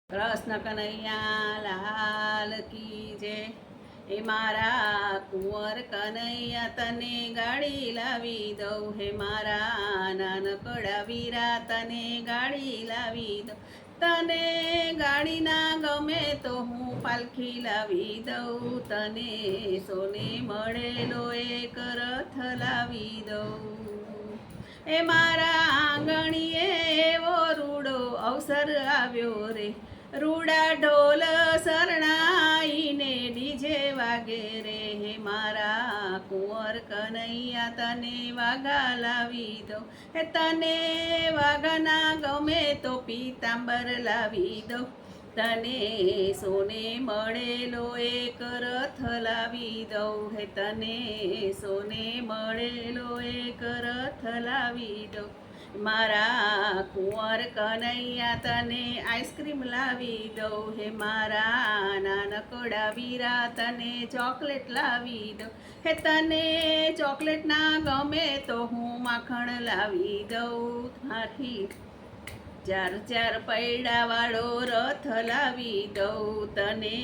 કૃષ્ણ કનૈયા લાલ કી જય। હે મારા કુંવર કનૈયા તને ગાડી લાવી દઉં, હે મારા નાનકડા વીરા તને ગાડી લાવી દઉં। તને ગાડી ના ગમે તો હું પાલખી લાવી દઉં, તને સોને મળેલો એક રથ લાવી દઉં। એ મારા આંગણીએ એવો રૂડો અવસર આવ્યો રે, રૂડા ઢોલ શરણાઈને ડીજે વાગે રે, હે મારા કુંવર કનૈયા તને વાઘા લાવી દઉં, હે તને વાઘાના ગમે તો પીતાંબર લાવી દઉં, તને સોને મળેલો એક રથ લાવી દઉં, હે તને સોને મળેલો એક રથ લાવી દઉં। મારા કુંવર કનૈયા તને આઈસ્ક્રીમ લાવી દઉં, હે મારા નાનકડા વીરા તને ચોકલેટ લાવી દઉં, હે તને ચોકલેટ ના ગમે તો હું માખણ લાવી દઉં, માથી ચાર ચાર પૈડા વાળો રથ લાવી દઉં, તને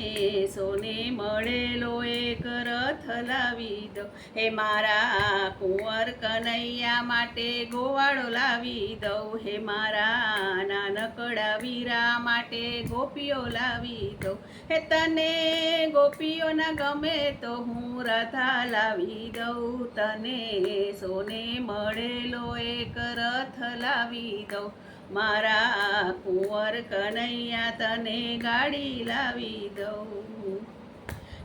સોને મળેલો એક રથ લાવી દઉં, હે મારા કુંવર કનૈયા માટે ગોવાળો લાવી દઉં, હે મારા નાનકડા વીરા માટે ગોપીઓ લાવી દઉં, હે તને ગોપીઓના ગમે તો હું રાધા લાવી દઉં, તને સોને મળેલો એક રથ લાવી દઉં, મારા કુંવર કનૈયા તને ગાડી લાવી દઉં।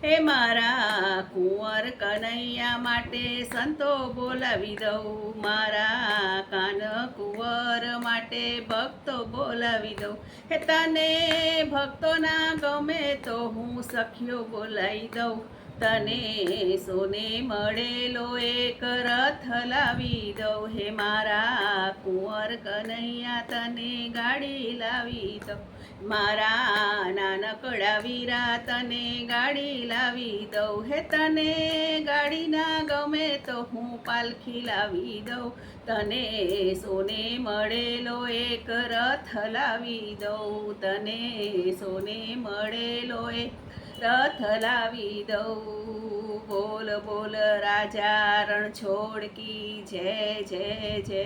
હે મારા કુંવર કનૈયા માટે સંતો બોલાવી દઉં, મારા કાન કુંવર માટે ભક્તો બોલાવી દઉં, હે તને ભક્તોના ગમે તો હું સખીઓ બોલાવી દઉં, તને સોને મળેલો એક રથ લાવી દઉં, હે મારા કુંવર કનૈયા તને ગાડી લાવી દઉં, મારા નાનકડા વીરા તને ગાડી લાવી દઉં, હે તને ગાડી ના ગમે તો હું પાલખી લાવી દઉં, તને સોને મળેલો એક રથ લાવી દઉં, તને સોને મળેલો એક રથ લાવી દઉં। બોલ બોલ રાજા રણછોડ કી જય જય જય।